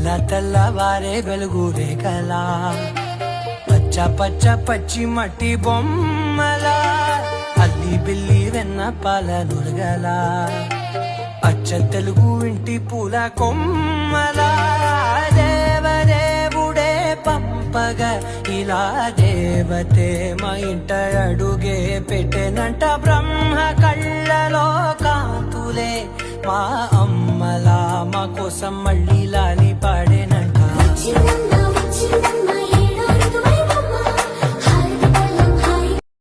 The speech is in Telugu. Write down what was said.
తెల్లవారే వెలుగు రేఖలా పచ్చ పచ్చ పచ్చి మట్టి బొమ్మలా అల్లి బిల్లి వెన్న పాల నురగలా అచ్చ తెలుగు ఇంటి పూల కొమ్మలా దేవదేవుడే పంపగా ఇలా దేవతే మా ఇంట అడుగే పెట్టెనంట బ్రహ్మ కళ్ళలో కాంతులే మా అమ్మలా మా కోసం మళ్ళీ లాలి పాడేనంట.